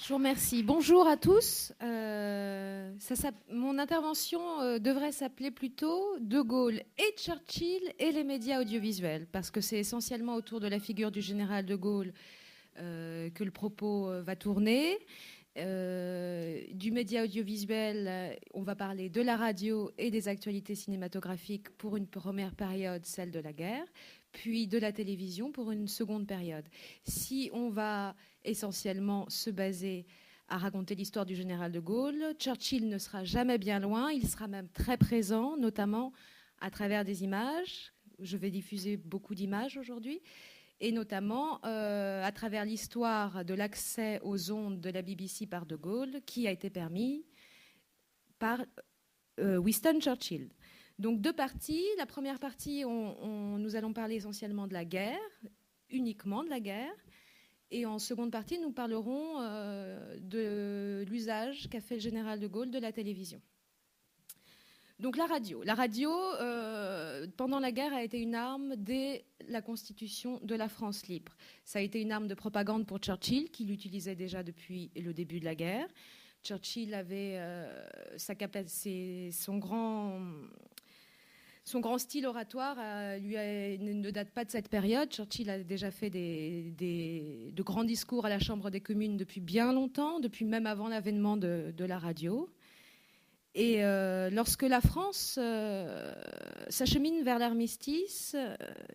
Je vous remercie. Bonjour à tous. Mon intervention devrait s'appeler plutôt De Gaulle et Churchill et les médias audiovisuels, parce que c'est essentiellement autour de la figure du général de Gaulle que le propos va tourner. Du média audiovisuel, on va parler de la radio et des actualités cinématographiques pour une première période, celle de la guerre, puis de la télévision pour une seconde période. Si on va essentiellement se baser à raconter l'histoire du général de Gaulle, Churchill ne sera jamais bien loin, il sera même très présent, notamment à travers des images. Je vais diffuser beaucoup d'images aujourd'hui, et notamment à travers l'histoire de l'accès aux ondes de la BBC par de Gaulle, qui a été permis par Winston Churchill. Donc deux parties. La première partie, nous allons parler essentiellement de la guerre, uniquement de la guerre. Et en seconde partie, nous parlerons de l'usage qu'a fait le général de Gaulle de la télévision. Donc la radio. La radio, pendant la guerre, a été une arme dès la constitution de la France libre. Ça a été une arme de propagande pour Churchill, qui l'utilisait déjà depuis le début de la guerre. Churchill avait son grand style oratoire ne date pas de cette période. Churchill a déjà fait de grands discours à la Chambre des communes depuis bien longtemps, depuis même avant l'avènement de la radio. Et lorsque la France s'achemine vers l'armistice,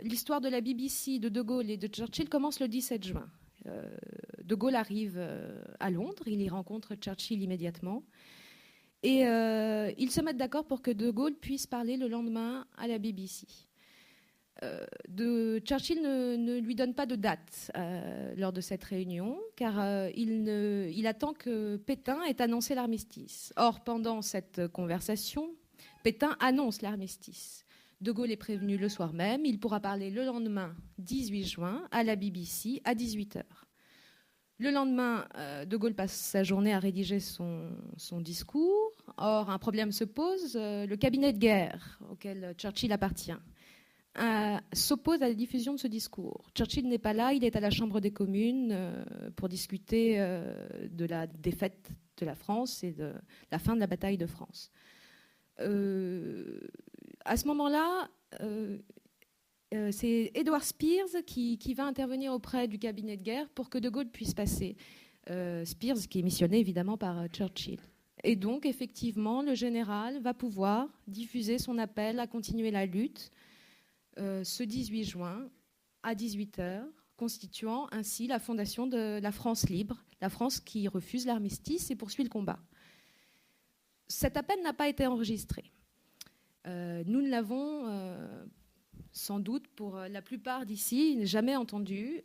l'histoire de la BBC, de Gaulle et de Churchill commence le 17 juin. De Gaulle arrive à Londres, il y rencontre Churchill immédiatement. Et ils se mettent d'accord pour que de Gaulle puisse parler le lendemain à la BBC. Churchill ne lui donne pas de date lors de cette réunion, car il attend que Pétain ait annoncé l'armistice. Or, pendant cette conversation, Pétain annonce l'armistice. De Gaulle est prévenu le soir même. Il pourra parler le lendemain, 18 juin, à la BBC à 18h. Le lendemain, de Gaulle passe sa journée à rédiger son discours. Or, un problème se pose. Le cabinet de guerre auquel Churchill appartient s'oppose à la diffusion de ce discours. Churchill n'est pas là, il est à la Chambre des communes pour discuter de la défaite de la France et de la fin de la bataille de France. À ce moment-là, c'est Edward Spears qui va intervenir auprès du cabinet de guerre pour que de Gaulle puisse passer. Spears qui est missionné évidemment par Churchill. Et donc, effectivement, le général va pouvoir diffuser son appel à continuer la lutte ce 18 juin à 18h, constituant ainsi la fondation de la France libre, la France qui refuse l'armistice et poursuit le combat. Cet appel n'a pas été enregistré. Nous ne l'avons sans doute pour la plupart d'ici jamais entendu,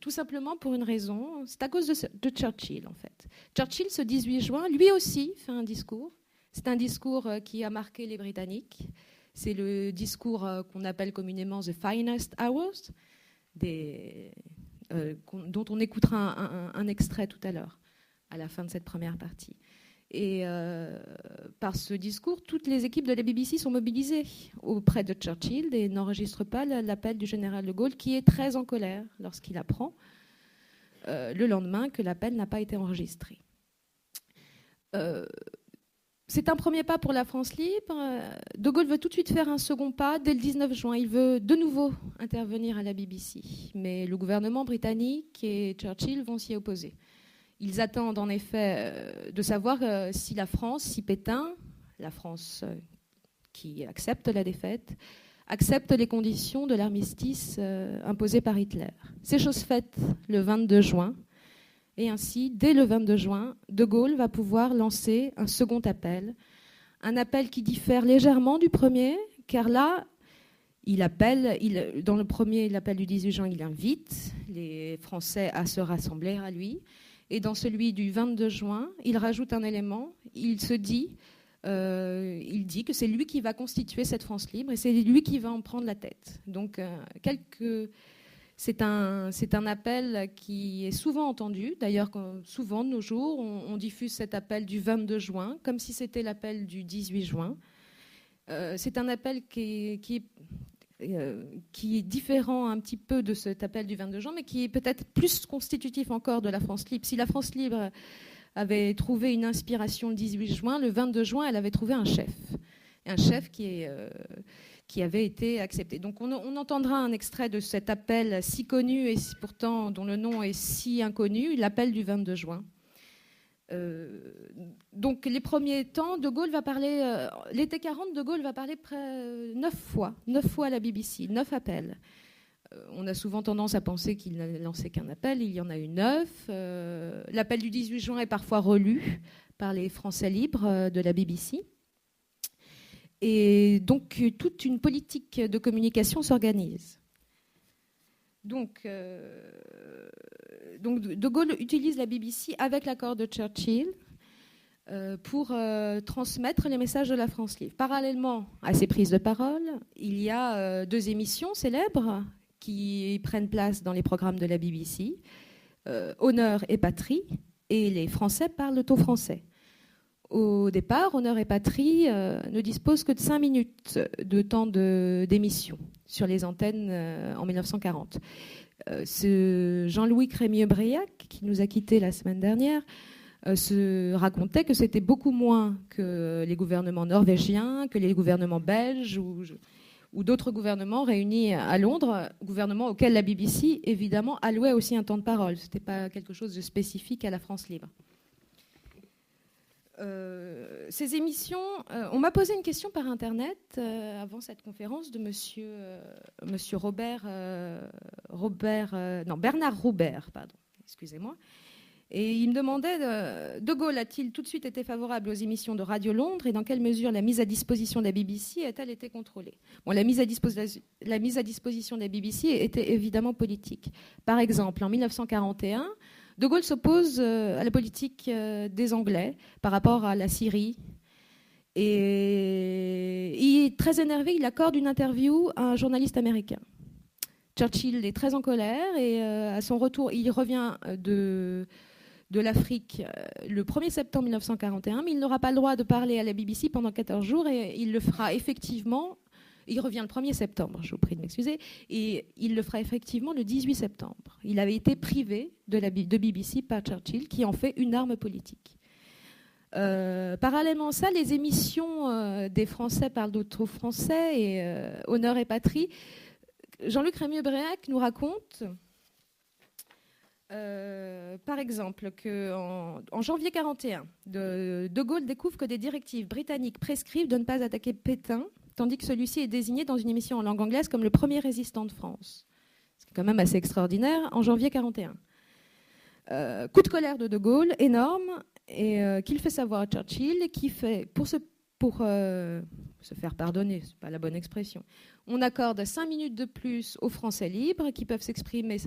tout simplement pour une raison, c'est à cause de Churchill en fait. Churchill, ce 18 juin, lui aussi fait un discours. C'est un discours qui a marqué les Britanniques. C'est le discours qu'on appelle communément « the finest hours », dont on écoutera un extrait tout à l'heure, à la fin de cette première partie. Et par ce discours, toutes les équipes de la BBC sont mobilisées auprès de Churchill et n'enregistrent pas l'appel du général de Gaulle, qui est très en colère lorsqu'il apprend le lendemain que l'appel n'a pas été enregistré. C'est un premier pas pour la France libre. De Gaulle veut tout de suite faire un second pas dès le 19 juin. Il veut de nouveau intervenir à la BBC. Mais le gouvernement britannique et Churchill vont s'y opposer. Ils attendent en effet de savoir si la France, si Pétain, la France qui accepte la défaite, accepte les conditions de l'armistice imposé par Hitler. C'est chose faite le 22 juin. Et ainsi, dès le 22 juin, de Gaulle va pouvoir lancer un second appel. Un appel qui diffère légèrement du premier, car là, dans le premier, l'appel du 18 juin, il invite les Français à se rassembler à lui. Et dans celui du 22 juin, il rajoute un élément. Il dit que c'est lui qui va constituer cette France libre et c'est lui qui va en prendre la tête. Donc, c'est un appel qui est souvent entendu. D'ailleurs, souvent de nos jours, on diffuse cet appel du 22 juin, comme si c'était l'appel du 18 juin. C'est un appel qui est qui est différent un petit peu de cet appel du 22 juin, mais qui est peut-être plus constitutif encore de la France libre. Si la France libre avait trouvé une inspiration le 18 juin, le 22 juin, elle avait trouvé un chef qui avait été accepté. Donc on entendra un extrait de cet appel si connu et pourtant dont le nom est si inconnu, l'appel du 22 juin. Donc les premiers temps, De Gaulle va parler, l'été 40, De Gaulle va parler 9 fois à la BBC, 9 appels. On a souvent tendance à penser qu'il n'a lancé qu'un appel, il y en a eu 9. L'appel du 18 juin est parfois relu par les Français libres de la BBC. Et donc toute une politique de communication s'organise. Donc De Gaulle utilise la BBC avec l'accord de Churchill pour transmettre les messages de la France libre. Parallèlement à ces prises de parole, il y a 2 émissions célèbres qui prennent place dans les programmes de la BBC, Honneur et Patrie, et les Français parlent au français. Au départ, Honneur et Patrie ne disposent que de 5 minutes de temps d'émission sur les antennes en 1940. Ce Jean-Louis Crémieux-Briac, qui nous a quittés la semaine dernière, se racontait que c'était beaucoup moins que les gouvernements norvégiens, que les gouvernements belges ou d'autres gouvernements réunis à Londres, gouvernements auxquels la BBC, évidemment, allouait aussi un temps de parole. Ce n'était pas quelque chose de spécifique à la France libre. Ces émissions, on m'a posé une question par Internet avant cette conférence de monsieur Bernard Roubert, pardon, excusez-moi. Et il me demandait, De Gaulle a-t-il tout de suite été favorable aux émissions de Radio Londres et dans quelle mesure la mise à disposition de la BBC a-t-elle été contrôlée ? Bon, la mise à disposition de la BBC était évidemment politique. Par exemple, en 1941, De Gaulle s'oppose à la politique des Anglais par rapport à la Syrie. Et il est très énervé, il accorde une interview à un journaliste américain. Churchill est très en colère et à son retour, il revient de l'Afrique le 1er septembre 1941, mais il n'aura pas le droit de parler à la BBC pendant 14 jours et il le fera effectivement. Il revient le 1er septembre, je vous prie de m'excuser, et il le fera effectivement le 18 septembre. Il avait été privé de BBC par Churchill, qui en fait une arme politique. Parallèlement à ça, les émissions des Français parlent d'autres Français et Honneur et Patrie. Jean-Luc Rémieux-Briac nous raconte, par exemple, qu'en janvier 1941, De Gaulle découvre que des directives britanniques prescrivent de ne pas attaquer Pétain, tandis que celui-ci est désigné dans une émission en langue anglaise comme le premier résistant de France. C'est quand même assez extraordinaire, en janvier 1941. Coup de colère de Gaulle, énorme, et qu'il fait savoir à Churchill, qui fait, pour se faire pardonner, c'est pas la bonne expression, on accorde 5 minutes de plus aux Français libres qui peuvent s'exprimer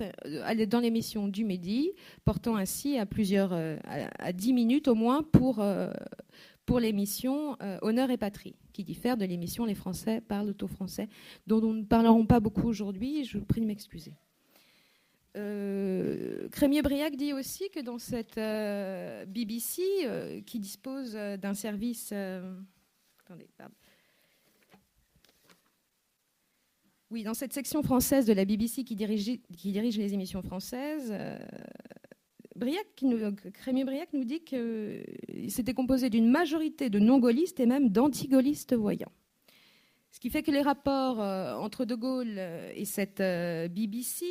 dans l'émission du Midi, portant ainsi à 10 minutes au moins pour l'émission Honneur et Patrie, qui diffère de l'émission Les Français parlent au français, dont nous ne parlerons pas beaucoup aujourd'hui, je vous prie de m'excuser. Crémieux-Briac dit aussi que dans cette BBC, qui dispose d'un service... attendez, pardon. Oui, dans cette section française de la BBC qui dirige les émissions françaises, Crémieux-Briac nous dit que c'était composé d'une majorité de non-gaullistes et même d'anti-gaullistes voyants. Ce qui fait que les rapports entre De Gaulle et cette BBC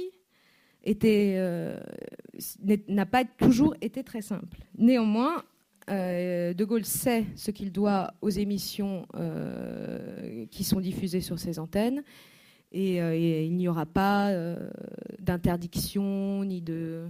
n'a pas toujours été très simple. Néanmoins, De Gaulle sait ce qu'il doit aux émissions qui sont diffusées sur ses antennes et il n'y aura pas d'interdiction ni de...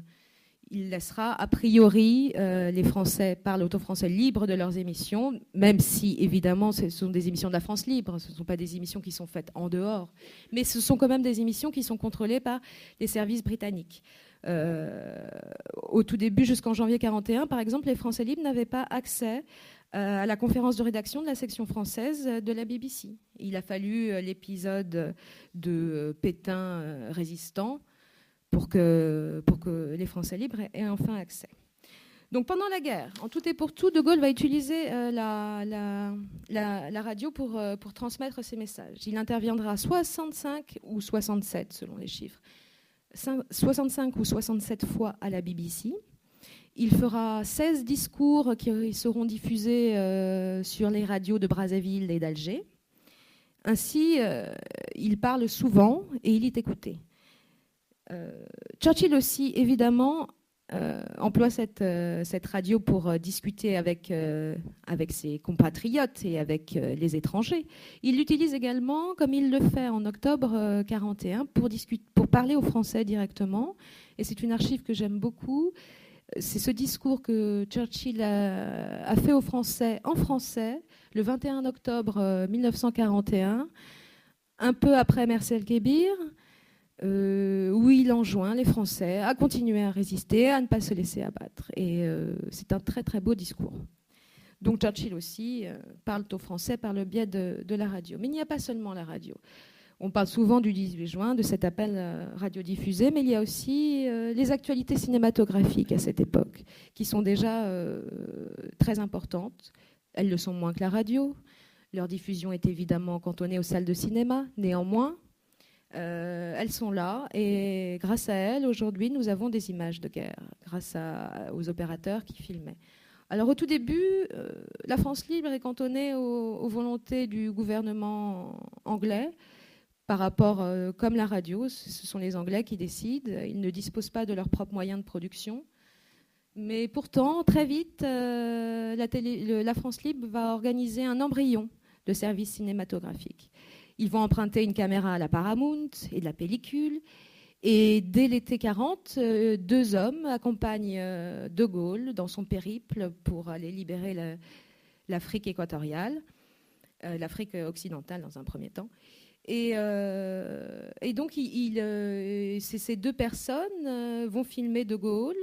Il laissera a priori les Français parlent au français libres de leurs émissions, même si évidemment ce sont des émissions de la France libre, ce ne sont pas des émissions qui sont faites en dehors, mais ce sont quand même des émissions qui sont contrôlées par les services britanniques. Au tout début, jusqu'en janvier 1941, par exemple, les Français libres n'avaient pas accès à la conférence de rédaction de la section française de la BBC. Il a fallu l'épisode de Pétain résistant pour que les Français libres aient enfin accès. Donc pendant la guerre, en tout et pour tout, De Gaulle va utiliser la radio pour transmettre ses messages. Il interviendra 65 ou 67, selon les chiffres, 65 ou 67 fois à la BBC. Il fera 16 discours qui seront diffusés sur les radios de Brazzaville et d'Alger. Ainsi, il parle souvent et il est écouté. Churchill aussi, évidemment, emploie cette radio pour discuter avec ses compatriotes et avec les étrangers. Il l'utilise également, comme il le fait en octobre 1941, pour parler aux Français directement. Et c'est une archive que j'aime beaucoup. C'est ce discours que Churchill a fait aux Français en français le 21 octobre 1941, un peu après Mers-el-Kébir, où il enjoint les Français à continuer à résister, à ne pas se laisser abattre. Et c'est un très très beau discours. Donc Churchill aussi parle aux Français par le biais de la radio. Mais il n'y a pas seulement la radio. On parle souvent du 18 juin, de cet appel radiodiffusé, mais il y a aussi les actualités cinématographiques à cette époque, qui sont déjà très importantes. Elles le sont moins que la radio. Leur diffusion est évidemment cantonnée aux salles de cinéma. Néanmoins, elles sont là, et grâce à elles, aujourd'hui, nous avons des images de guerre, grâce aux opérateurs qui filmaient. Alors au tout début, la France libre est cantonnée aux volontés du gouvernement anglais, par rapport, comme la radio, ce sont les Anglais qui décident. Ils ne disposent pas de leurs propres moyens de production. Mais pourtant, très vite, la France libre va organiser un embryon de service cinématographique. Ils vont emprunter une caméra à la Paramount et de la pellicule. Et dès l'été 40, deux hommes accompagnent De Gaulle dans son périple pour aller libérer l'Afrique équatoriale, l'Afrique occidentale dans un premier temps. Et donc, ces deux personnes vont filmer De Gaulle,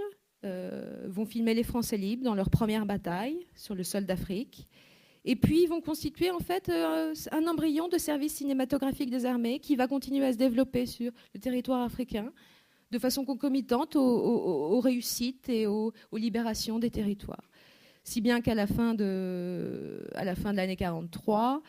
vont filmer les Français libres dans leur première bataille sur le sol d'Afrique. Et puis, ils vont constituer en fait un embryon de service cinématographique des armées qui va continuer à se développer sur le territoire africain de façon concomitante aux réussites et aux libérations des territoires. Si bien qu'à la fin de l'année 1943,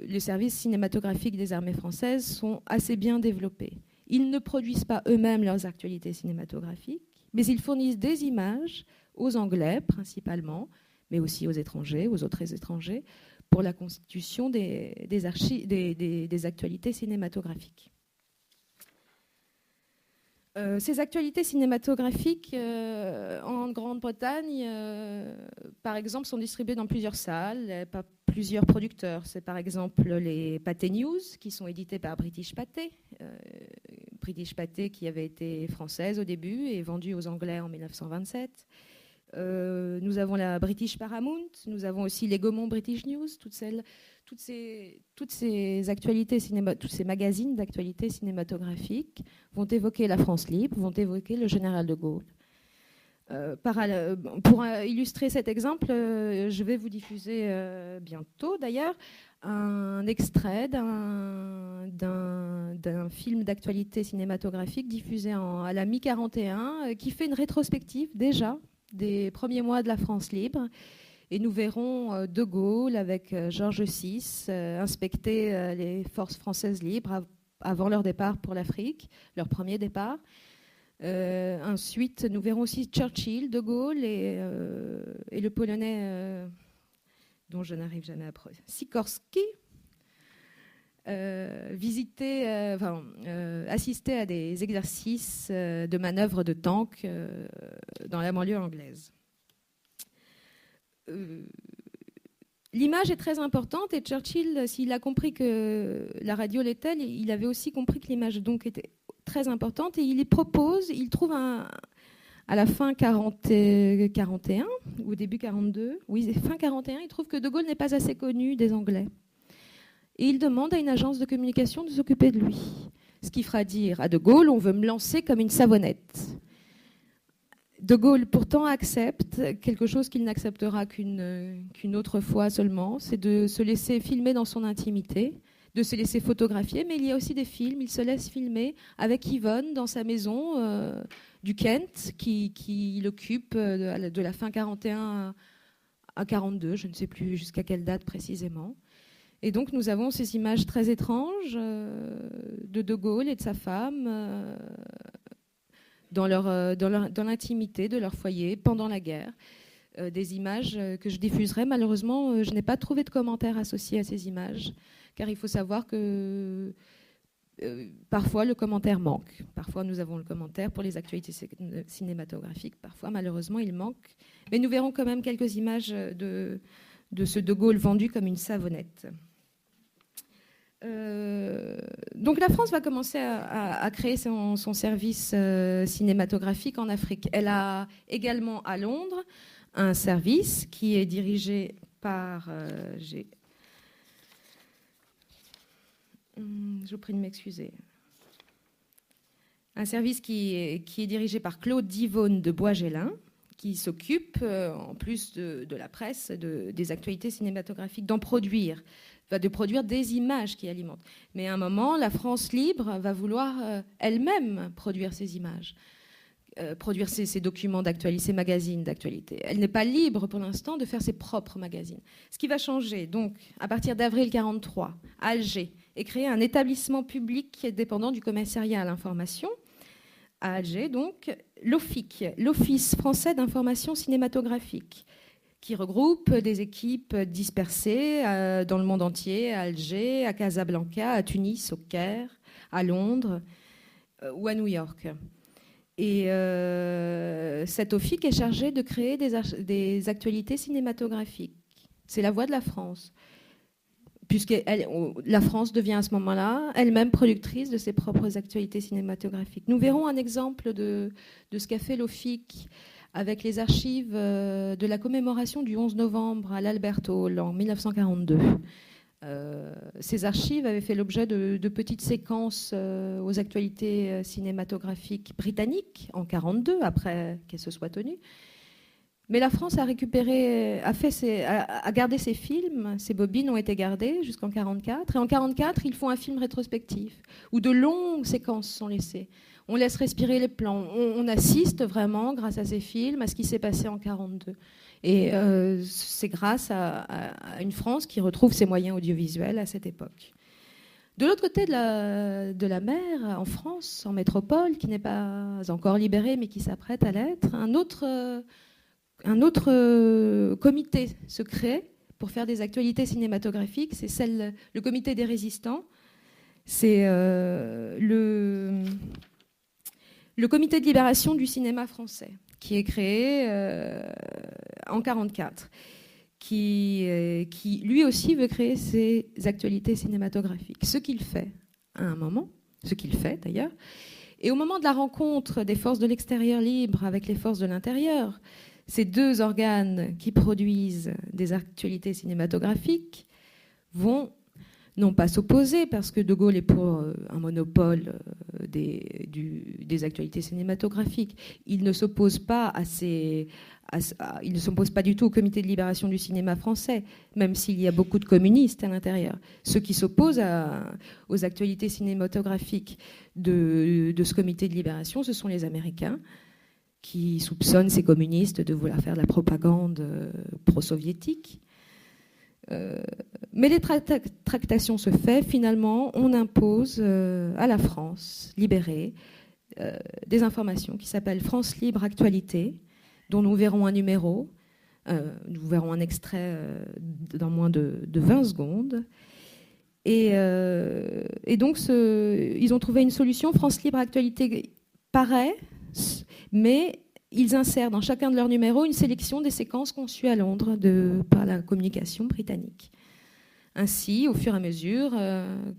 les services cinématographiques des armées françaises sont assez bien développés. Ils ne produisent pas eux-mêmes leurs actualités cinématographiques, mais ils fournissent des images aux Anglais principalement, mais aussi aux étrangers, aux autres étrangers, pour la constitution des actualités cinématographiques. Ces actualités cinématographiques en Grande-Bretagne, par exemple, sont distribuées dans plusieurs salles, par plusieurs producteurs. C'est par exemple les Pathé News, qui sont édités par British Pathé. British Pathé qui avait été française au début et vendue aux Anglais en 1927. Nous avons la British Paramount, nous avons aussi les Gaumont British News, toutes ces actualités tous ces magazines d'actualités cinématographiques vont évoquer la France libre, vont évoquer le général de Gaulle. Pour illustrer cet exemple, je vais vous diffuser bientôt d'ailleurs un extrait d'un film d'actualité cinématographique diffusé à la mi-41 qui fait une rétrospective déjà des premiers mois de la France libre. Et nous verrons De Gaulle avec Georges VI inspecter les forces françaises libres avant leur départ pour l'Afrique, leur premier départ. Ensuite, nous verrons aussi Churchill, De Gaulle et le Polonais dont je n'arrive jamais à prononcer, Sikorski, assister à des exercices de manœuvre de tanks dans la banlieue anglaise. L'image est très importante et Churchill, s'il a compris que la radio l'était, il avait aussi compris que l'image donc était très importante et il trouve à la fin 41 ou début 42, oui, fin 41, il trouve que De Gaulle n'est pas assez connu des Anglais. Et il demande à une agence de communication de s'occuper de lui. Ce qui fera dire à De Gaulle, on veut me lancer comme une savonnette. De Gaulle pourtant accepte quelque chose qu'il n'acceptera qu'une autre fois seulement, c'est de se laisser filmer dans son intimité, de se laisser photographier, mais il y a aussi des films. Il se laisse filmer avec Yvonne dans sa maison du Kent, qui l'occupe de la fin 41 à 42, je ne sais plus jusqu'à quelle date précisément. Et donc nous avons ces images très étranges de Gaulle et de sa femme dans l'intimité de leur foyer pendant la guerre. Des images que je diffuserai. Malheureusement, je n'ai pas trouvé de commentaires associés à ces images, car il faut savoir que parfois le commentaire manque. Parfois nous avons le commentaire pour les actualités cinématographiques. Parfois, malheureusement, il manque. Mais nous verrons quand même quelques images de ce De Gaulle vendu comme une savonnette. Donc la France va commencer à créer son service cinématographique en Afrique. Elle a également à Londres un service qui est dirigé par... je vous prie de m'excuser. Un service qui est dirigé par Claude Divonne de Boisgélin, qui s'occupe, en plus de la presse, des actualités cinématographiques, de produire des images qui alimentent. Mais à un moment, la France libre va vouloir elle-même produire ces images. Produire ces documents d'actualité, ces magazines d'actualité. Elle n'est pas libre pour l'instant de faire ses propres magazines. Ce qui va changer, donc, à partir d'avril 1943, à Alger, est créé un établissement public dépendant du commissariat à l'information. À Alger, donc, l'OFIC, l'Office français d'information cinématographique, qui regroupe des équipes dispersées dans le monde entier, à Alger, à Casablanca, à Tunis, au Caire, à Londres ou à New York. Et cet OFIC est chargé de créer des actualités cinématographiques. C'est la voix de la France, puisque la France devient à ce moment-là elle-même productrice de ses propres actualités cinématographiques. Nous verrons un exemple de ce qu'a fait l'OFIC avec les archives de la commémoration du 11 novembre à l'Albert Hall en 1942. Ces archives avaient fait l'objet de petites séquences aux actualités cinématographiques britanniques en 1942, après qu'elles se soient tenues. Mais la France a gardé ces films, ces bobines ont été gardées jusqu'en 1944. Et en 1944, ils font un film rétrospectif où de longues séquences sont laissées. On laisse respirer les plans. On assiste vraiment, grâce à ces films, à ce qui s'est passé en 1942. Et c'est grâce à une France qui retrouve ses moyens audiovisuels à cette époque. De l'autre côté de la mer, en France, en métropole, qui n'est pas encore libérée, mais qui s'apprête à l'être, un autre comité se crée pour faire des actualités cinématographiques. C'est le comité des résistants. C'est le comité de libération du cinéma français, qui est créé en 1944, qui lui aussi veut créer ses actualités cinématographiques. Ce qu'il fait à un moment, ce qu'il fait d'ailleurs, et au moment de la rencontre des forces de l'extérieur libre avec les forces de l'intérieur, ces deux organes qui produisent des actualités cinématographiques vont non pas s'opposer, parce que De Gaulle est pour un monopole des actualités cinématographiques. Il ne s'oppose pas il ne s'oppose pas du tout au comité de libération du cinéma français, même s'il y a beaucoup de communistes à l'intérieur. Ceux qui s'opposent aux actualités cinématographiques de ce comité de libération, ce sont les Américains, qui soupçonnent ces communistes de vouloir faire de la propagande pro-soviétique. Mais les tractations se font. Finalement, on impose à la France libérée des informations qui s'appellent France Libre Actualité, dont nous verrons un numéro, nous verrons un extrait dans moins de 20 secondes. Et donc, ils ont trouvé une solution. France Libre Actualité paraît, mais ils insèrent dans chacun de leurs numéros une sélection des séquences conçues à Londres par la communication britannique. Ainsi, au fur et à mesure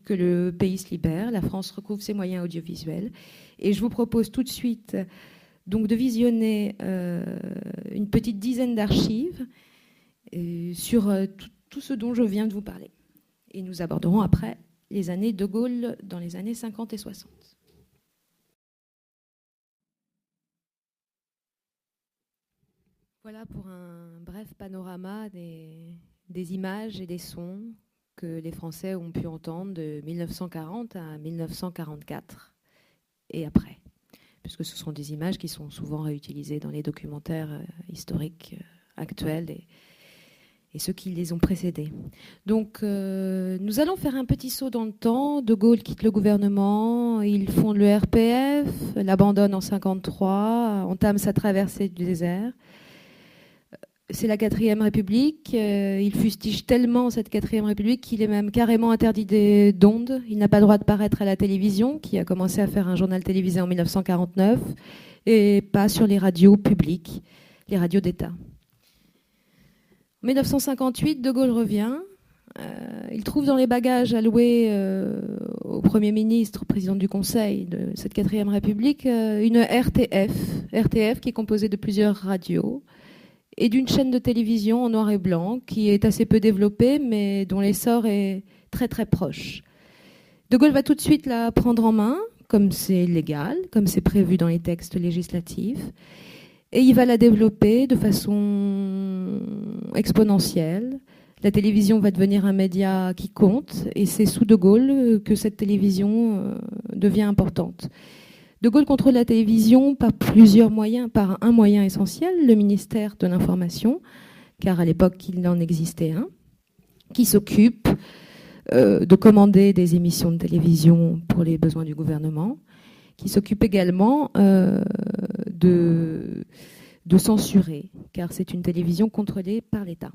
que le pays se libère, la France recouvre ses moyens audiovisuels. Et je vous propose tout de suite donc, de visionner une petite dizaine d'archives sur tout ce dont je viens de vous parler. Et nous aborderons après les années De Gaulle dans les années 50 et 60. Voilà pour un bref panorama des images et des sons que les Français ont pu entendre de 1940 à 1944 et après, puisque ce sont des images qui sont souvent réutilisées dans les documentaires historiques actuels et ceux qui les ont précédés. Donc nous allons faire un petit saut dans le temps. De Gaulle quitte le gouvernement, il fonde le RPF, l'abandonne en 1953, entame sa traversée du désert. C'est la 4e République. Il fustige tellement cette 4e République qu'il est même carrément interdit d'ondes. Il n'a pas le droit de paraître à la télévision, qui a commencé à faire un journal télévisé en 1949, et pas sur les radios publiques, les radios d'État. En 1958, De Gaulle revient. Il trouve dans les bagages alloués au Premier ministre, au président du Conseil de cette 4e République, une RTF qui est composée de plusieurs radios, et d'une chaîne de télévision en noir et blanc qui est assez peu développée mais dont l'essor est très très proche. De Gaulle va tout de suite la prendre en main, comme c'est légal, comme c'est prévu dans les textes législatifs, et il va la développer de façon exponentielle. La télévision va devenir un média qui compte, et c'est sous De Gaulle que cette télévision devient importante. De Gaulle contrôle la télévision par plusieurs moyens, par un moyen essentiel, le ministère de l'Information, car à l'époque il en existait un, qui s'occupe de commander des émissions de télévision pour les besoins du gouvernement, qui s'occupe également de censurer, car c'est une télévision contrôlée par l'État.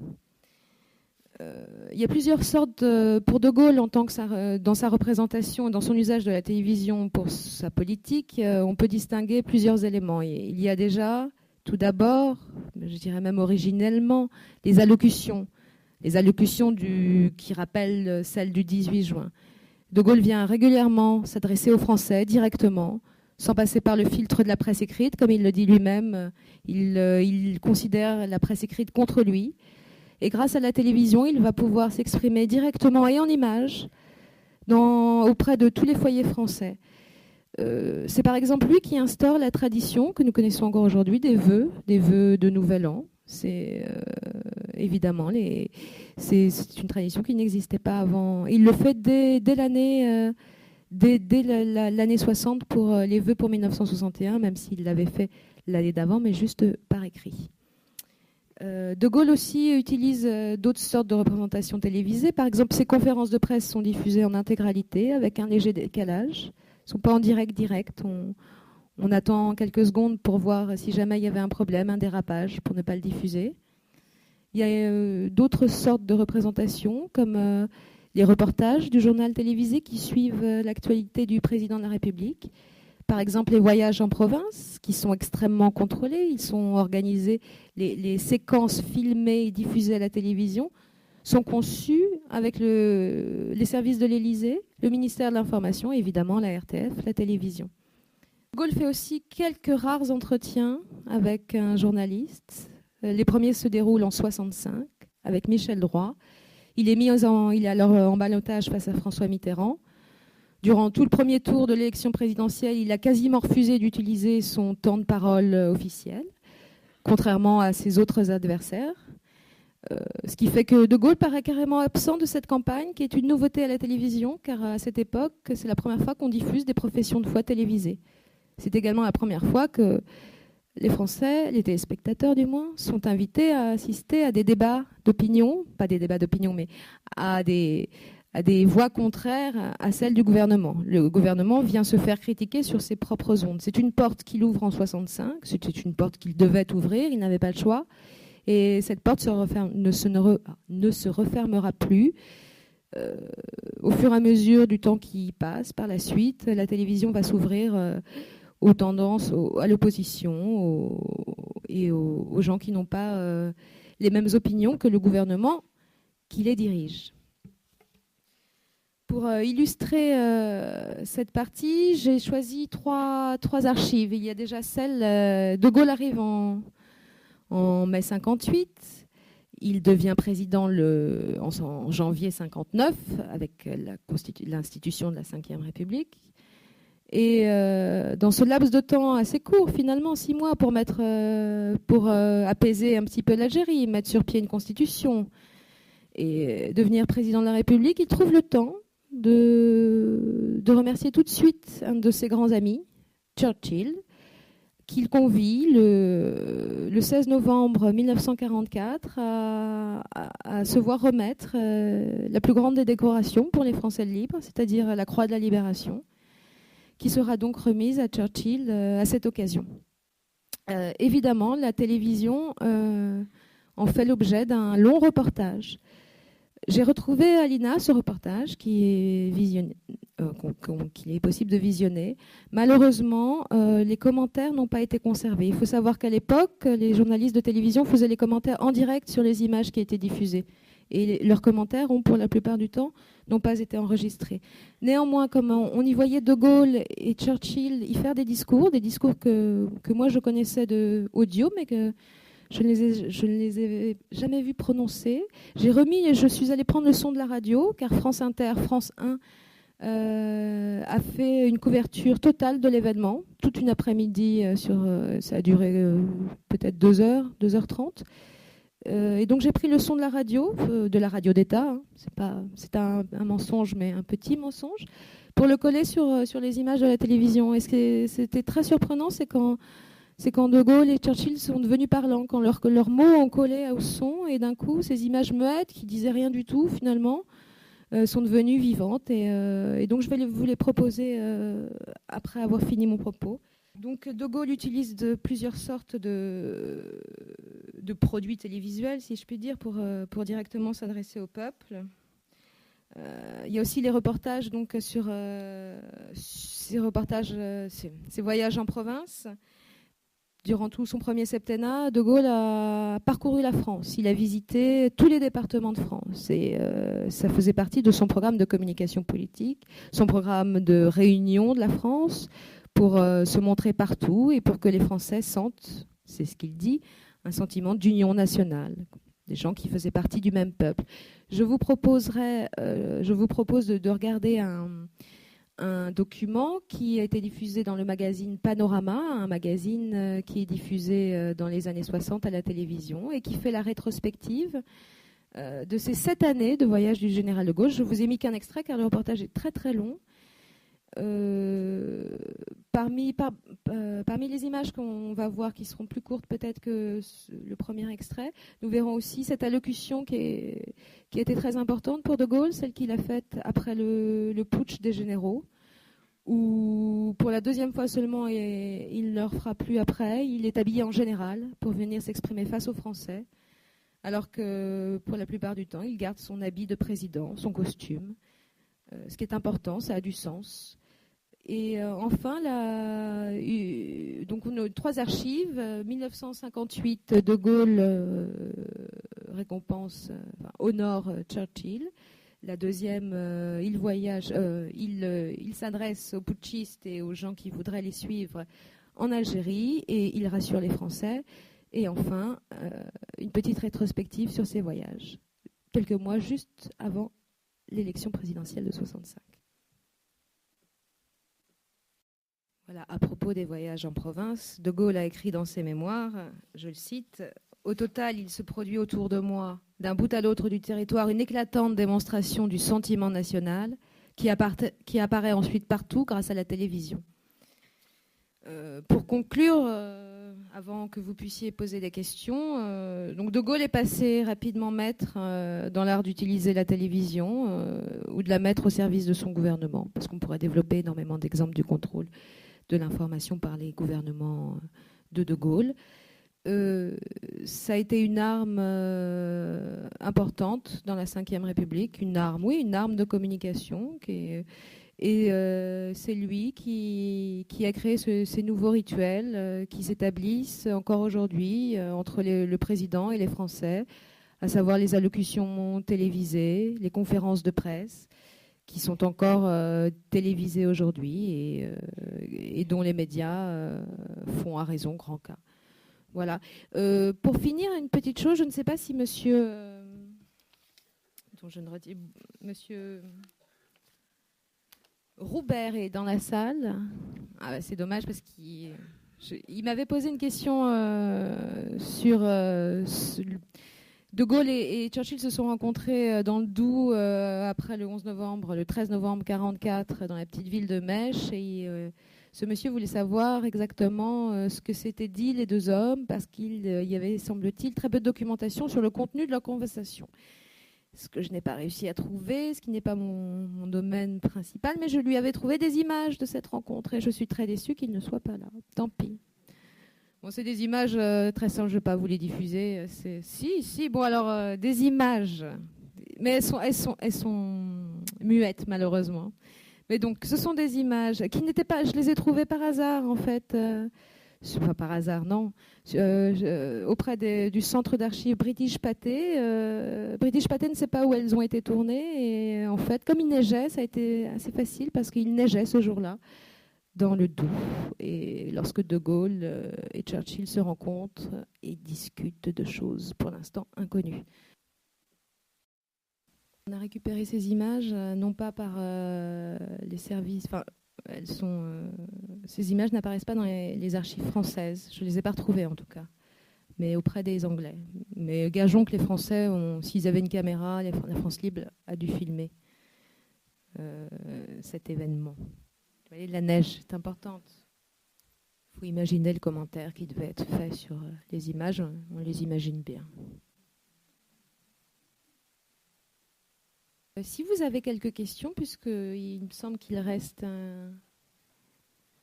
Il y a plusieurs sortes, pour De Gaulle, dans sa représentation et dans son usage de la télévision pour sa politique, on peut distinguer plusieurs éléments. Il y a déjà, tout d'abord, je dirais même originellement, les allocutions qui rappellent celles du 18 juin. De Gaulle vient régulièrement s'adresser aux Français directement, sans passer par le filtre de la presse écrite, comme il le dit lui-même. Il considère la presse écrite contre lui. Et grâce à la télévision, il va pouvoir s'exprimer directement et en images auprès de tous les foyers français. C'est par exemple lui qui instaure la tradition que nous connaissons encore aujourd'hui des vœux de Nouvel An. C'est évidemment, c'est une tradition qui n'existait pas avant. Il le fait dès l'année 60 pour les vœux pour 1961, même s'il l'avait fait l'année d'avant, mais juste par écrit. De Gaulle aussi utilise d'autres sortes de représentations télévisées. Par exemple, ses conférences de presse sont diffusées en intégralité avec un léger décalage. Elles ne sont pas en direct. On attend quelques secondes pour voir si jamais il y avait un problème, un dérapage, pour ne pas le diffuser. Il y a d'autres sortes de représentations, comme les reportages du journal télévisé qui suivent l'actualité du président de la République. Par exemple, les voyages en province, qui sont extrêmement contrôlés. Ils sont organisés, les séquences filmées et diffusées à la télévision sont conçues avec les services de l'Élysée, le ministère de l'Information, et évidemment la RTF, la télévision. De Gaulle fait aussi quelques rares entretiens avec un journaliste. Les premiers se déroulent en 1965 avec Michel Droit. Il est alors en ballottage face à François Mitterrand. Durant tout le premier tour de l'élection présidentielle, il a quasiment refusé d'utiliser son temps de parole officiel, contrairement à ses autres adversaires. Ce qui fait que De Gaulle paraît carrément absent de cette campagne, qui est une nouveauté à la télévision, car à cette époque, c'est la première fois qu'on diffuse des professions de foi télévisées. C'est également la première fois que les Français, les téléspectateurs du moins, sont invités à assister à des débats d'opinion, pas des débats d'opinion, mais à des voix contraires à celles du gouvernement. Le gouvernement vient se faire critiquer sur ses propres ondes. C'est une porte qu'il ouvre en 1965, c'était une porte qu'il devait ouvrir, il n'avait pas le choix. Et cette porte ne se refermera plus. Au fur et à mesure du temps qui passe, par la suite, la télévision va s'ouvrir aux tendances, à l'opposition et aux gens qui n'ont pas les mêmes opinions que le gouvernement qui les dirige. Pour illustrer cette partie, j'ai choisi trois archives. Il y a déjà celle De Gaulle arrive en mai 58. Il devient président en janvier 59 avec l'institution de la Ve République. Et dans ce laps de temps assez court, finalement, 6 mois pour apaiser un petit peu l'Algérie, mettre sur pied une constitution et devenir président de la République, il trouve le temps de remercier tout de suite un de ses grands amis, Churchill, qu'il convie le 16 novembre 1944 à se voir remettre la plus grande des décorations pour les Français libres, c'est-à-dire la Croix de la Libération, qui sera donc remise à Churchill à cette occasion. Évidemment, la télévision en fait l'objet d'un long reportage. J'ai retrouvé à l'INA ce reportage qui est possible de visionner. Malheureusement, les commentaires n'ont pas été conservés. Il faut savoir qu'à l'époque, les journalistes de télévision faisaient les commentaires en direct sur les images qui étaient diffusées. Et leurs commentaires ont, pour la plupart du temps, n'ont pas été enregistrés. Néanmoins, comme on y voyait De Gaulle et Churchill y faire des discours que moi je connaissais de audio, mais que je ne les ai jamais vus prononcer. Je suis allée prendre le son de la radio, car France Inter, France 1, a fait une couverture totale de l'événement, toute une après-midi, ça a duré peut-être 2h30. Et donc j'ai pris le son de la radio d'État, hein. C'est un mensonge, mais un petit mensonge, pour le coller sur les images de la télévision. Et ce qui c'était très surprenant, c'est quand De Gaulle et Churchill sont devenus parlants, quand leurs mots ont collé au son, et d'un coup, ces images muettes qui disaient rien du tout, finalement, sont devenues vivantes. Et donc, je vais vous les proposer après avoir fini mon propos. Donc, De Gaulle utilise plusieurs sortes de produits télévisuels, si je puis dire, pour directement s'adresser au peuple. Il y a aussi les reportages donc, sur ces voyages en province. Durant tout son premier septennat, De Gaulle a parcouru la France. Il a visité tous les départements de France. Et ça faisait partie de son programme de communication politique, son programme de réunion de la France, pour se montrer partout et pour que les Français sentent, c'est ce qu'il dit, un sentiment d'union nationale, des gens qui faisaient partie du même peuple. Je vous propose de regarder un document qui a été diffusé dans le magazine Panorama, un magazine qui est diffusé dans les années 60 à la télévision et qui fait la rétrospective de ces 7 années de voyage du général de Gaulle. Je vous ai mis qu'un extrait car le reportage est très très long. Parmi les images qu'on va voir, qui seront plus courtes peut-être que le premier extrait, nous verrons aussi cette allocution qui a été très importante pour De Gaulle, celle qu'il a faite après le putsch des généraux, où pour la deuxième fois seulement, et il ne le refera plus après, il est habillé en général pour venir s'exprimer face aux Français, alors que pour la plupart du temps, il garde son habit de président, son costume. Ce qui est important, ça a du sens. Et enfin, donc on a 3 archives. 1958, De Gaulle honore Churchill. La deuxième, il s'adresse aux putschistes et aux gens qui voudraient les suivre en Algérie et il rassure les Français. Et enfin, une petite rétrospective sur ses voyages, quelques mois juste avant l'élection présidentielle de 65. Voilà, à propos des voyages en province, De Gaulle a écrit dans ses mémoires, je le cite, « Au total, il se produit autour de moi, d'un bout à l'autre du territoire, une éclatante démonstration du sentiment national qui apparaît ensuite partout grâce à la télévision. » Pour conclure, avant que vous puissiez poser des questions, donc De Gaulle est passé rapidement maître dans l'art d'utiliser la télévision ou de la mettre au service de son gouvernement, parce qu'on pourrait développer énormément d'exemples du contrôle de l'information par les gouvernements de Gaulle. Ça a été une arme importante dans la Ve République, une arme de communication c'est lui qui a créé ces nouveaux rituels qui s'établissent encore aujourd'hui entre le président et les Français, à savoir les allocutions télévisées, les conférences de presse, qui sont encore télévisées aujourd'hui et dont les médias font à raison grand cas. Voilà. Pour finir, une petite chose, je ne sais pas si monsieur Roubert est dans la salle. Ah bah, c'est dommage parce qu'il m'avait posé une question sur De Gaulle et Churchill se sont rencontrés dans le Doubs après le 11 novembre, le 13 novembre 1944, dans la petite ville de Mèche. Et ce monsieur voulait savoir exactement ce que s'étaient dit les deux hommes, parce qu'il y avait, semble-t-il, très peu de documentation sur le contenu de leur conversation. Ce que je n'ai pas réussi à trouver, ce qui n'est pas mon domaine principal, mais je lui avais trouvé des images de cette rencontre et je suis très déçue qu'il ne soit pas là. Tant pis. Bon, c'est des images très simples, je ne vais pas vous les diffuser. Si, bon alors, des images, mais elles sont muettes malheureusement. Mais donc, ce sont des images qui n'étaient pas, je les ai trouvées par hasard en fait. Pas par hasard, non. Auprès du centre d'archives British Pathé. British Pathé ne sait pas où elles ont été tournées. Et en fait, comme il neigeait, ça a été assez facile parce qu'il neigeait ce jour-là dans le Doubs. Et lorsque De Gaulle et Churchill se rencontrent et discutent de choses pour l'instant inconnues. On a récupéré ces images, non pas par les services... ces images n'apparaissent pas dans les archives françaises. Je ne les ai pas retrouvées en tout cas, mais auprès des Anglais. Mais gageons que les Français, s'ils avaient une caméra, la France Libre a dû filmer cet événement. Vous voyez, la neige est importante. Il faut imaginer le commentaire qui devait être fait sur les images. On les imagine bien. Si vous avez quelques questions, puisqu'il me semble qu'il reste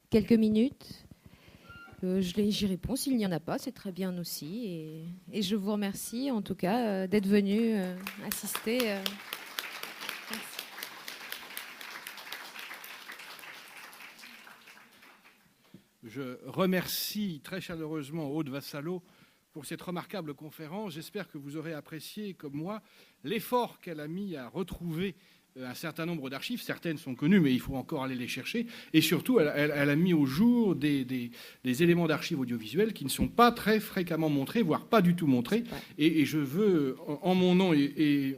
quelques minutes, j'y réponds. S'il n'y en a pas, c'est très bien aussi. Et je vous remercie en tout cas d'être venu assister. Merci. Je remercie très chaleureusement Aude Vassallo pour cette remarquable conférence. J'espère que vous aurez apprécié, comme moi, l'effort qu'elle a mis à retrouver un certain nombre d'archives. Certaines sont connues, mais il faut encore aller les chercher. Et surtout, elle a mis au jour des éléments d'archives audiovisuelles qui ne sont pas très fréquemment montrés, voire pas du tout montrés. Et je veux, en mon nom et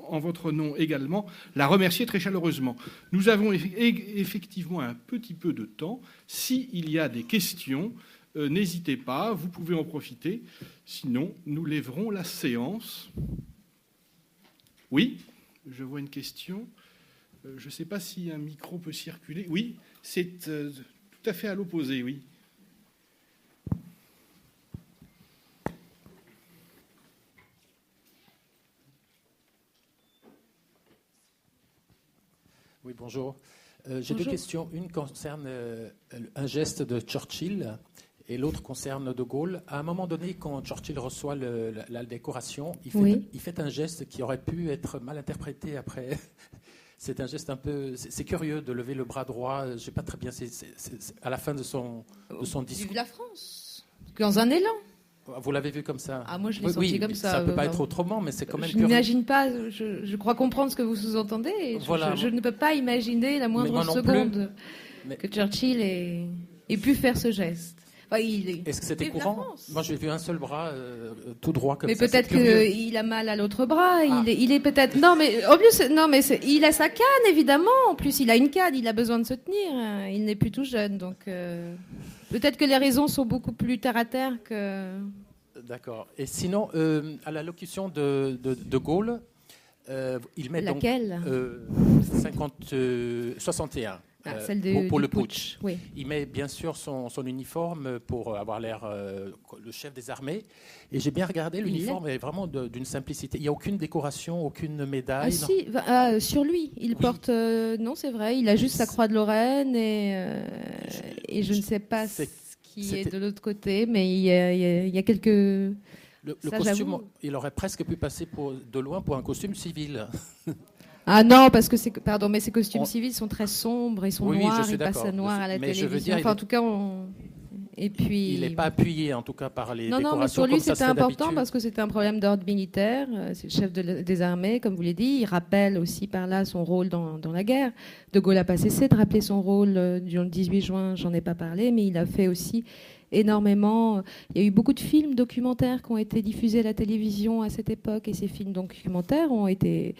en votre nom également, la remercier très chaleureusement. Nous avons effectivement un petit peu de temps. S'il y a des questions, n'hésitez pas, vous pouvez en profiter. Sinon, nous lèverons la séance. Oui, je vois une question. Je ne sais pas si un micro peut circuler. Oui, c'est tout à fait à l'opposé, oui. Oui, bonjour. J'ai deux questions. Une concerne un geste de Churchill et l'autre concerne De Gaulle. À un moment donné, quand Churchill reçoit la décoration, il fait un geste qui aurait pu être mal interprété après. C'est un geste un peu... C'est curieux de lever le bras droit. Je ne sais pas très bien. C'est à la fin de son discours. Vive la France. Dans un élan. Vous l'avez vu comme ça? Ah, moi, je l'ai senti comme ça. Ça ne peut pas être autrement, mais c'est quand même... Je n'imagine pas, je crois comprendre ce que vous sous-entendez. Voilà. Je ne peux pas imaginer la moindre seconde que Churchill ait pu faire ce geste. Enfin, est-ce que c'était courant? Moi, j'ai vu un seul bras tout droit comme ça. Mais peut-être qu'il a mal à l'autre bras. Ah. Il est peut-être... Non, mais en plus, il a sa canne, évidemment. En plus, il a une canne, il a besoin de se tenir. Il n'est plus tout jeune, donc... Peut-être que les raisons sont beaucoup plus terre à terre que... D'accord. Et sinon, à l'allocution de Gaulle, il met laquelle donc 61 pour le putsch. Oui. Il met bien sûr son uniforme pour avoir l'air le chef des armées. Et j'ai bien regardé, l'uniforme est vraiment d'une simplicité. Il n'y a aucune décoration, aucune médaille. Sur lui, il porte... non, c'est vrai, il a juste sa croix de Lorraine et je ne sais pas ce qui est de l'autre côté, mais il y a quelques... Le costume, il aurait presque pu passer de loin pour un costume civil. Ah non, parce que mais ces costumes civils sont très sombres, ils sont noirs, ils passent à noir à la télévision. Je veux dire, en tout cas, et puis... Il n'est pas appuyé, en tout cas, par les décorations. Non, mais pour lui, c'était important parce que c'était un problème d'ordre militaire. C'est le chef des armées, comme vous l'avez dit. Il rappelle aussi par là son rôle dans la guerre. De Gaulle n'a pas cessé de rappeler son rôle du 18 juin, j'en ai pas parlé, mais il a fait aussi énormément. Il y a eu beaucoup de films documentaires qui ont été diffusés à la télévision à cette époque, et ces films documentaires ont été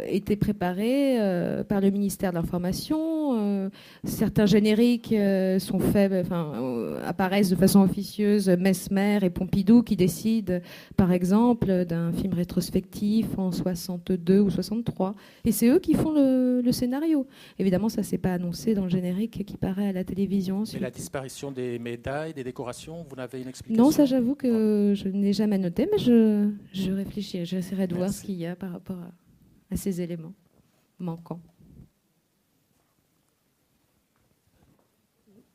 été préparé par le ministère de l'Information. Certains génériques sont faits, apparaissent de façon officieuse. Mesmer et Pompidou qui décident, par exemple, d'un film rétrospectif en 62 ou 63. Et c'est eux qui font le scénario. Évidemment, ça ne s'est pas annoncé dans le générique qui paraît à la télévision. Mais la disparition des médailles, des décorations, vous n'avez une explication? Non, ça j'avoue que je n'ai jamais noté, mais je réfléchis, j'essaierai de voir ce qu'il y a par rapport à ces éléments manquants.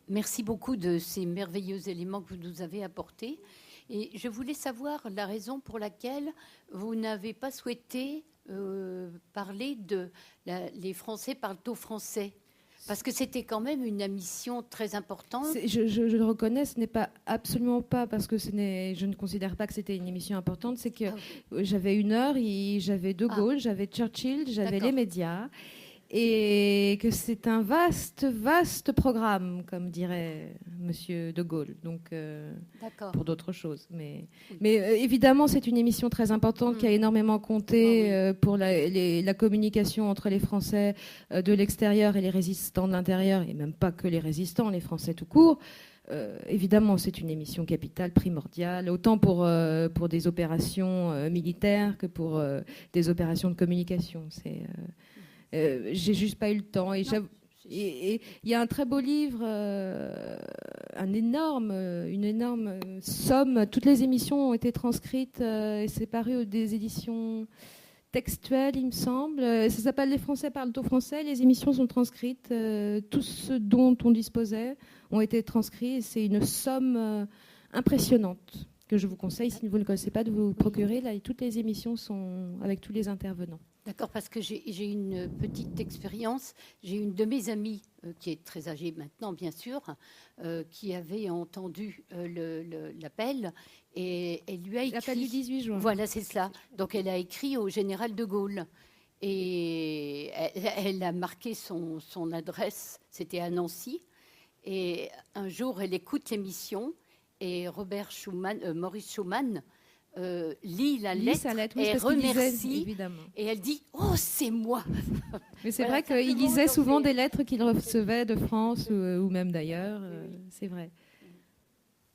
Merci beaucoup de ces merveilleux éléments que vous nous avez apportés. Et je voulais savoir la raison pour laquelle vous n'avez pas souhaité parler de les Français parlent au français. Parce que c'était quand même une émission très importante. Je le reconnais, ce n'est pas absolument pas parce que je ne considère pas que c'était une émission importante. C'est que j'avais 1 heure, j'avais De Gaulle, j'avais Churchill, j'avais les médias. Et que c'est un vaste, vaste programme, comme dirait Monsieur De Gaulle, donc pour d'autres choses. Mais évidemment, c'est une émission très importante qui a énormément compté pour la communication entre les Français de l'extérieur et les résistants de l'intérieur, et même pas que les résistants, les Français tout court. Évidemment, c'est une émission capitale, primordiale, autant pour des opérations militaires que pour des opérations de communication. J'ai juste pas eu le temps. Et il y a un très beau livre, une énorme somme. Toutes les émissions ont été transcrites et c'est paru des éditions textuelles, il me semble. Ça s'appelle Les Français parlent au français. Les émissions sont transcrites. Tout ce dont on disposait ont été transcrits. Et c'est une somme impressionnante que je vous conseille, si vous ne le connaissez pas, de vous procurer. Là, toutes les émissions sont avec tous les intervenants. D'accord, parce que j'ai une petite expérience. J'ai une de mes amies, qui est très âgée maintenant, bien sûr, qui avait entendu l'appel et elle lui a écrit... L'appel du 18 juin. Voilà, c'est cela. Donc, elle a écrit au général de Gaulle. Et elle a marqué son adresse, c'était à Nancy. Et un jour, elle écoute l'émission et Maurice Schumann... lit la lettre et remercie et elle dit « Oh, c'est moi !» Mais c'est vrai qu'il lisait souvent des lettres qu'il recevait de France ou même d'ailleurs, c'est vrai.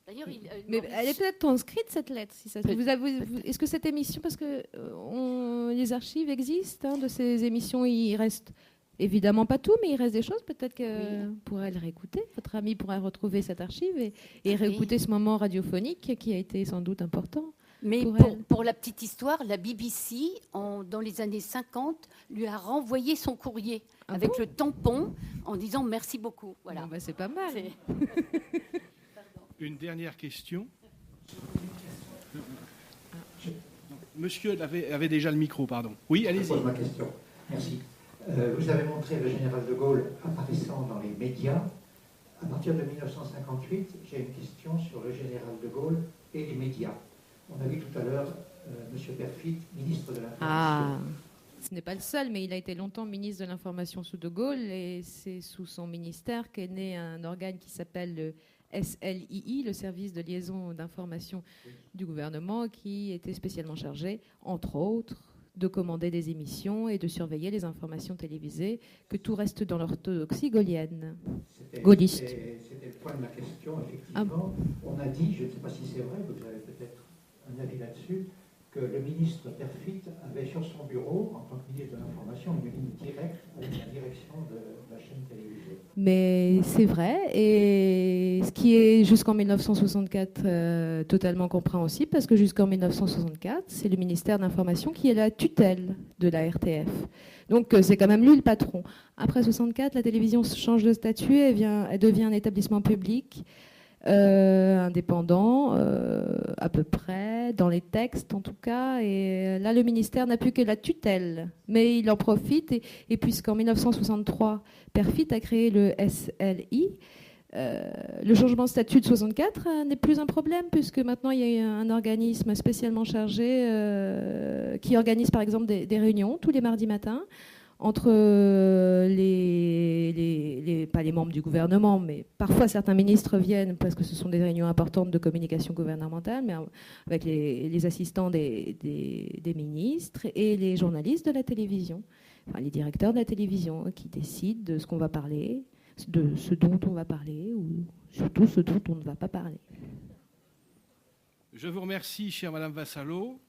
D'ailleurs, mais elle est peut-être transcrite, cette lettre. Si ça, est-ce que cette émission, parce que les archives existent de ces émissions, il reste évidemment pas tout, mais il reste des choses, peut-être que pourrait le réécouter. Votre ami pourrait retrouver cette archive et réécouter ce moment radiophonique qui a été sans doute important. Mais pour la petite histoire, la BBC, dans les années 50, lui a renvoyé son courrier avec le tampon en disant merci beaucoup. Voilà. Bon, c'est pas mal. Une dernière question. Monsieur avait déjà le micro, pardon. Oui, allez-y. Je pose ma question. Merci. Vous avez montré le général de Gaulle apparaissant dans les médias. À partir de 1958, j'ai une question sur le général de Gaulle et les médias. On a vu tout à l'heure M. Perfit, ministre de l'Information. Ce n'est pas le seul, mais il a été longtemps ministre de l'Information sous De Gaulle, et c'est sous son ministère qu'est né un organe qui s'appelle le SLII, le service de liaison d'information du gouvernement, qui était spécialement chargé, entre autres, de commander des émissions et de surveiller les informations télévisées, que tout reste dans l'orthodoxie gaulienne. Gaulliste. C'était le point de ma question, effectivement. On a dit, je ne sais pas si c'est vrai, vous avez peut-être un avis là-dessus, que le ministre Perfit avait sur son bureau, en tant que ministre de l'Information, une ligne directe avec la direction de la chaîne télévisée. Mais c'est vrai, et ce qui est jusqu'en 1964 totalement compréhensible, parce que jusqu'en 1964, c'est le ministère de l'Information qui est la tutelle de la RTF. Donc c'est quand même lui le patron. Après 1964, la télévision change de statut, elle devient un établissement public, indépendant à peu près, dans les textes en tout cas, et là le ministère n'a plus que la tutelle, mais il en profite, et puisqu'en 1963 Perfit a créé le SLI, le changement de statut de 64 n'est plus un problème, puisque maintenant il y a un organisme spécialement chargé qui organise par exemple des réunions tous les mardis matins entre pas les membres du gouvernement, mais parfois certains ministres viennent parce que ce sont des réunions importantes de communication gouvernementale, mais avec les assistants des ministres et les journalistes de la télévision, enfin les directeurs de la télévision qui décident de ce qu'on va parler, de ce dont on va parler ou surtout ce dont on ne va pas parler. Je vous remercie, chère Madame Vassallo.